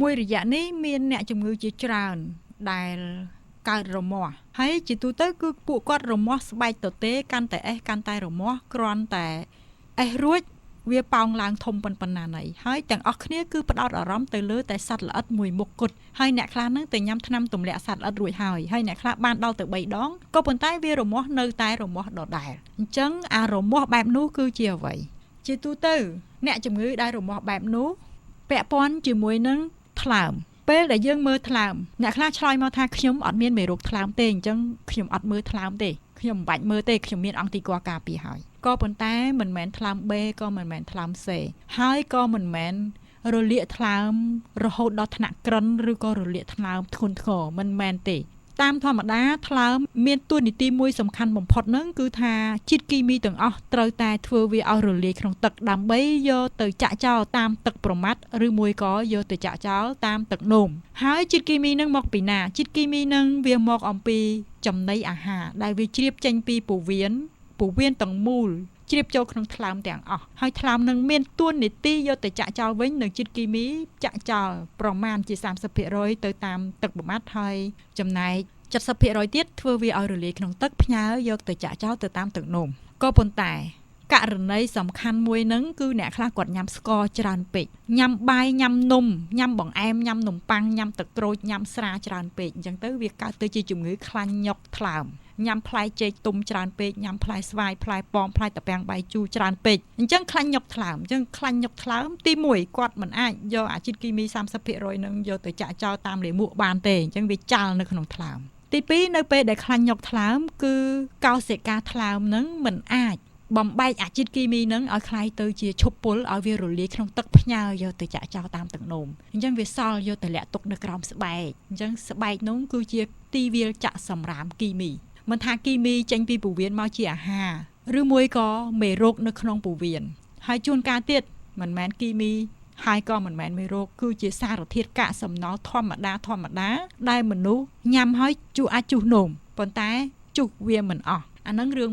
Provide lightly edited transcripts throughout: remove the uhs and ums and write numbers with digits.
មួយរយៈនេះមានអ្នកជំងឺជាច្រើនដែលកើតរមាស់ហើយជាទូទៅគឺពួកគាត់រមាស់ស្បែកទទេកាន់តែកាន់តែរមាស់គ្រាន់តែរួចវាប៉ោងឡើងធំប៉ុណ្ណាណីហើយទាំងអស់គ្នាគឺផ្ដោតអារម្មណ៍ទៅលើតែសត្វល្អិតមួយមុខគត់ហើយអ្នកខ្លះហ្នឹងទៅញ៉ាំថ្នាំទម្លាក់សត្វល្អិតរួចហើយអ្នកខ្លះបានដល់ទៅ3ដងក៏ប៉ុន្តែវារមាស់នៅតែរមាស់ដដែលអញ្ចឹងអារមាស់បែបនោះគឺជាអ្វីជាទូទៅអ្នកជំងឺដែលរមាស់បែបនោះពាក់ព័ន្ធជាមួយនឹងថ្លើមពេលដែលយើងមើលថ្លើមអ្នកខ្លះឆ្លើយមកថាខ្ញុំអត់មានមេរោគថ្លើមទេអញ្ចឹងខ្ញុំអត់មើលថ្លើមទេខ្ញុំមិនបាច់មើលទេខ្ញុំមានអង់ទីកការពារហើយក៏ប៉ុន្តែមិនមែនថ្លើម B ក៏មិនមែនថ្លើម C ហើយក៏មិនមែនរលាកថ្លើមរហូតដល់ថ្នាក់ក្រិនឬក៏រលាកថ្លើមធ្ងន់ធ្ងរមិនមែនទេតាមធម្មតាថ្លើមមានតួនាទីមួយសំខាន់បំផុតហ្នឹងគឺថាជាតិគីមីទាំងអស់ត្រូវតែធ្វើវាឲ្យរលាយក្នុងទឹកដើម្បីយកទៅចាក់ចោលតាមទឹកប្រមាត់ឬមួយក៏យកទៅចាក់ចោលតាមទឹកនោមហើយជាតិគីមីហ្នឹងមកពីណាជាតិគីមីហ្នឹងវាមកអំពីចំណីអាហារដែលវាជ្រាបចេញពីពោះវៀនទាំងមូលជ្រាបចូលក្នុងថ្លើមទាំងអស់ហើយថ្លើមនឹងមានតួនាទីយកទៅចាក់ចោលវិញនៅជាតិគីមីចាក់ចោលប្រមាណជា 30% ទៅតាមទឹកប្រមាត់ហើយចំណែក 70% ទៀតធ្វើវាឲ្យរលាយក្នុងទឹកផ្ញើយកទៅចាក់ចោលទៅតាមទឹកនោមក៏ប៉ុន្តែករណីសំខាន់មួយហ្នឹងគឺអ្នកខ្លះគាត់ញ៉ាំស្ករច្រើនពេកញ៉ាំបាយញ៉ាំនំញ៉ាំបង្អែមញ៉ាំនំប៉័ងញ៉ាំទឹកក្រូចញ៉ាំស្រាច្រើនពេកអញ្ចឹងទៅវាកើតទៅជាជំងឺខ្លាញ់ញុកថ្លើមញ៉ាំផ្លែចេកទុំច្រើនពេកញ៉ាំផ្លែស្វាយផ្លែប៉ោមផ្លែតាពាំងបាយជូរច្រើនពេកអញ្ចឹងខ្លាញ់ញុកថ្លើមអញ្ចឹងខ្លាញ់ញុកថ្លើមទី1គាត់មិនអាចយកអាជាតិគីមី 30% នឹងយកទៅចាក់ចោលតាមលាមកបានទេអញ្ចឹងវាចាល់នៅក្នុងថ្លើមទី2នៅពេលដែលខ្លាញ់ញុកថ្លើមគឺកោសិកាថ្លើមនឹងមិនអាចបំបែកអាជាតិគីមីនឹងឲ្យคล้ายទៅជាឈុបពុលឲ្យវារលាយក្នុងទឹកផ្ញើយកទៅចាក់ចោលតាមទឹកនោមអញ្ចឹងវាសល់យកទៅលាក់ទុកនៅក្រោមស្បែកអញ្ចឹងស្បែកនោះគឺជាទីវាលចាក់សម្រាមគីមីមិនថាគីមីចេញពីពោះវៀនមកជាអាហារឬមួយក៏មេរោគនៅក្នុងពោះវៀនហើយជួនកាលទៀតមិនមែនគីមីហើយក៏មិនមែនមេរោគគឺជាសារធាតុកាកសំណល់ធម្មតាដែលមនុស្សញ៉ាំហើយជក់អាចជុះនោមប៉ុន្តែជុះវាមិនអស់អាហ្នឹងរឿង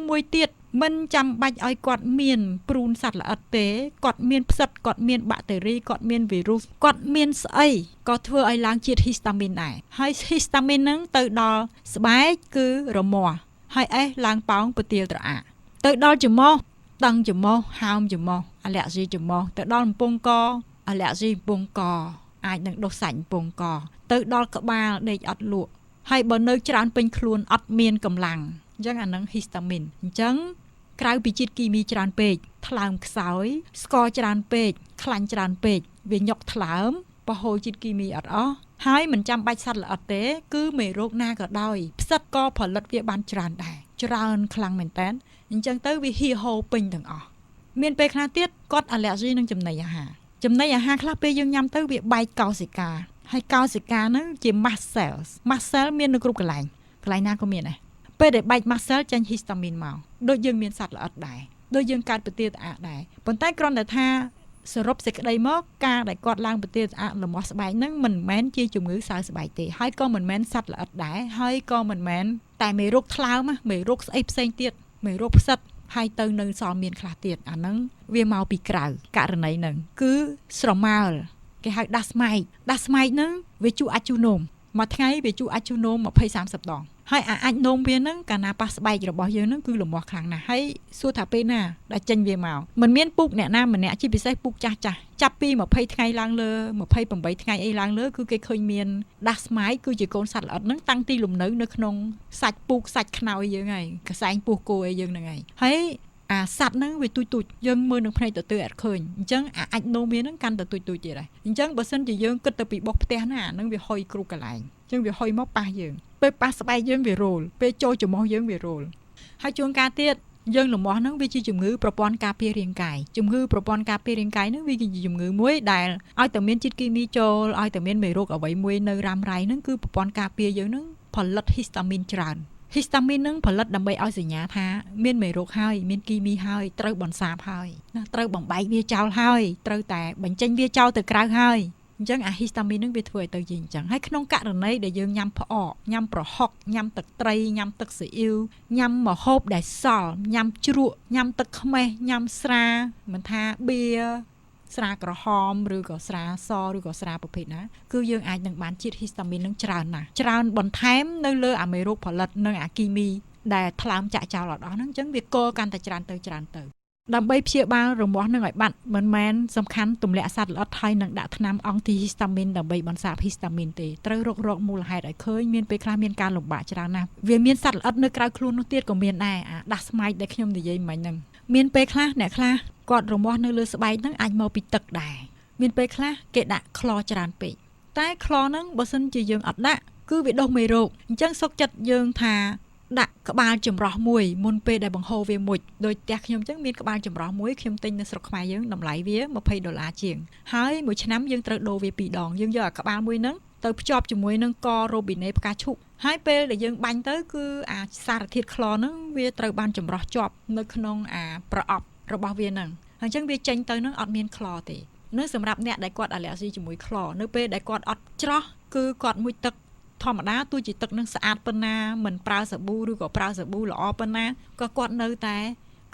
មួយទៀតមិនចាំបាច់ឲ្យគាត់មានព្រូនសត្វល្អិតទេគាត់មានផ្សិតគាត់មានបាក់តេរីគាត់មានវីរុសគាត់មានស្អីក៏ធ្វើឲ្យឡើងជាតិហ៊ីស្តាមីនដែរហើយហ៊ីស្តាមីនហ្នឹងទៅដល់ស្បែកគឺរមាស់ហើយឡើងប៉ោងប្រទាលត្រអាក់ទៅដល់ច្រមុះតឹងច្រមុះហើមច្រមុះអាឡែហ្ស៊ីច្រមុះទៅដល់កំពង់កអាឡែហ្ស៊ីកំពង់កអាចនឹងដុសសាច់កំពង់កទៅដល់ក្បាលដេកអត់លក់ហើយបើនៅច្រើនពេញខ្លួនអត់មានកម្លាំងអញ្ចឹងអានឹងហ៊ីស្តាមីនអញ្ចឹងក្រៅពីជាតិគីមីច្រើនពេកថ្លើមខ្សោយស្ករច្រើនពេកខ្លាញ់ច្រើនពេកវាញុកថ្លើមបហូរជាតិគីមីអត់អស់ហើយមិនចាំបាច់សត្វល្អិតទេគឺមេរោគណាក៏ដោយផ្សិតក៏ផលិតវាបានច្រើនដែរច្រើនខ្លាំងមែនតើអញ្ចឹងទៅវាហៀហូរពេញទាំងអស់មានពេលខ្លះទៀតគាត់អាឡែហ្ស៊ីនឹងចំណីអាហារខ្លះពេលយើងញ៉ាំទៅវាបែកកោសិកាហើយកោសិកាហ្នឹងជា mast cell មាននៅគ្រប់កន្លែងណាក៏មានដែរពេលដែលបែក mast cell ចាញ់ histamine មកដូចយើងមានសត្វល្អិតដែរដូចយើងកើតប្រទាលត្អាកដែរប៉ុន្តែគ្រាន់តែថាសរុបសេចក្តីមកការដែលគាត់ឡើងប្រទាលត្អាករមាស់ស្បែកហ្នឹងមិនមែនជាជំងឺសើស្បែកទេហើយក៏មិនមែនសត្វល្អិតដែរហើយក៏មិនមែនតែមេរោគថ្លើមមេរោគស្អីផ្សេងទៀតមេរោគផ្សិតហើយទៅនៅសល់មានខ្លះទៀតអាហ្នឹងវាមកពីក្រៅករណីហ្នឹងគឺស្រមើលគេហៅដាស់ស្មែកហ្នឹងវាជក់អាចជូនោមមួយថ្ងៃវាជក់អាចជូនោម 20-30 ដងហើយអាចនោមវាហ្នឹងកាលណាប៉ះស្បែករបស់យើងហ្នឹងគឺលំមាស់ខ្លាំងណាស់ហើយសួរថាពេលណាដែលចេញវាមកមិនមានពូកអ្នកណាម្នាក់ជាពិសេសពូកចាស់ចាប់ពី20ថ្ងៃឡើងលើ28ថ្ងៃអីឡើងលើគឺគេឃើញមានដាស់ស្មែកគឺជាកូនសត្វល្អិតហ្នឹងតាំងទីលំនៅនៅក្នុងសាច់ពូកសាច់ខ្នើយយើងហើយកសែងពោះគោអីយើងហ្នឹងហើយអាសត្វហ្នឹងវាទូចយើងមើលនឹងភ្នែកទៅអត់ឃើញអញ្ចឹងអាចនោមវាហ្នឹងកាន់តែទូចទៀតដែរអញ្ចឹងបើសិនជាយើងគិតទៅពីបោះផ្ទះណាហ្នឹងវាហុយគ្រូកន្លែងអញ្ចឹងវាហុយមកប៉ះយើងពេលប៉ះស្បែកយើងវារោលពេលចូលច្រមុះយើងវារោលហើយជួនកាលទៀតយើងលំមាស់ហ្នឹងវាជាជំងឺប្រព័ន្ធការពាររាងកាយជំងឺប្រព័ន្ធការពាររាងកាយហ្នឹងវាជាជំងឺមួយដែលឲ្យតែមានជាតិគីមីចូលឲ្យតែមានមេរោគអ្វីមួយនៅរ៉ាំរ៉ៃហ្នឹងគឺប្រព័ន្ធការពារយើងហ្នឹងផលិតហ៊ីស្តាមីនច្រើនហ៊ីស្តាមីននឹងផលិតដើម្បីឲ្យសញ្ញាថាមានមេរោគហើយមានគីមីហើយត្រូវបន្សាបហើយណាត្រូវបំបែកវាចោលហើយត្រូវតែបញ្ចេញវាចោលទៅក្រៅហើយអញ្ចឹងអាហ៊ីស្តាមីននឹងវាធ្វើឲ្យទៅជាអញ្ចឹងហើយក្នុងករណីដែលយើងញ៉ាំផ្អកញ៉ាំប្រហុកញ៉ាំទឹកត្រីញ៉ាំទឹកស៊ីអ៊ីវញ៉ាំម្ហូបដែលសល់ញ៉ាំជ្រក់ញ៉ាំទឹកខ្មេះញ៉ាំស្រាមិនថាបៀ ស្រាក្រហមឬក៏ស្រាសឬក៏ស្រាប្រភេទណាគឺយើងអាចនឹងបានជាតិ histamine នឹងច្រើនណាស់ច្រើនបន្ថែមនៅលើអាមេរោគផលិតនិងអាគីមីដែលថ្លើមចាក់ចោលអត់អស់ហ្នឹងអញ្ចឹងវាកកាន់តែច្រើនទៅដើម្បីព្យាបាលរមាស់នឹងឲ្យបាត់មិនមែនសំខាន់ទម្លាក់សត្វល្អិតហើយនឹងដាក់ថ្នាំអង់ទីហ៊ីស្តាមីនដើម្បីបន្សាបហ៊ីស្តាមីនទេត្រូវរកមូលហេតុឲ្យឃើញមានពេលខ្លះមានការលំបាកច្រើនណាស់វាមានសត្វល្អិតនៅក្រៅខ្លួននោះទៀតក៏មានដែរអាដាស់ស្មៃដែលខ្ញុំនិយាយមិញហ្នឹងមានពេលខ្លះអ្នកខ្លះគាត់រមាស់នៅលើស្បែកហ្នឹងអាចមកពីទឹកដែរមានពេលខ្លះគេដាក់ក្លច្រើនពេកតែក្លហ្នឹងបើសិនជាយើងអត់ដាក់គឺវាដុសមេរោគអញ្ចឹងសុខចិត្តយើងថាដាក់ក្បាលចម្រោះមួយមុនពេលដែលបង្ហូរវាមុជដោយផ្ទះខ្ញុំអញ្ចឹងមានក្បាលចម្រោះមួយខ្ញុំទិញនៅស្រុកខ្មែរយើងតម្លៃវា$20ជាងហើយមួយឆ្នាំយើងត្រូវដូរវា2ដងយើងយកអាក្បាលមួយហ្នឹងទៅភ្ជាប់ជាមួយនឹងករ៉ូប៊ីណេផ្កាឈូកហើយពេលដែលយើងបាញ់ទៅគឺអាសារធាតុក្លហ្នឹងវាត្រូវបានចម្រោះជាប់នៅក្នុងអាប្រអប់របស់វាហ្នឹងហើយអញ្ចឹងវាចេញទៅហ្នឹងអត់មានក្លទេនៅសម្រាប់អ្នកដែលគាត់អាឡែស៊ីជាមួយក្លនៅពេលដែលគាត់អត់ច្រោះគឺគាត់មុជទឹកធម្មតាទោះជាទឹកនឹងស្អាតប៉ុណ្ណាមិនប្រើសាប៊ូឬក៏ប្រើសាប៊ូល្អប៉ុណ្ណាក៏គាត់នៅតែ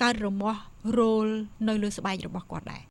កើតរមាស់រោលនៅលើស្បែករបស់គាត់ដែរ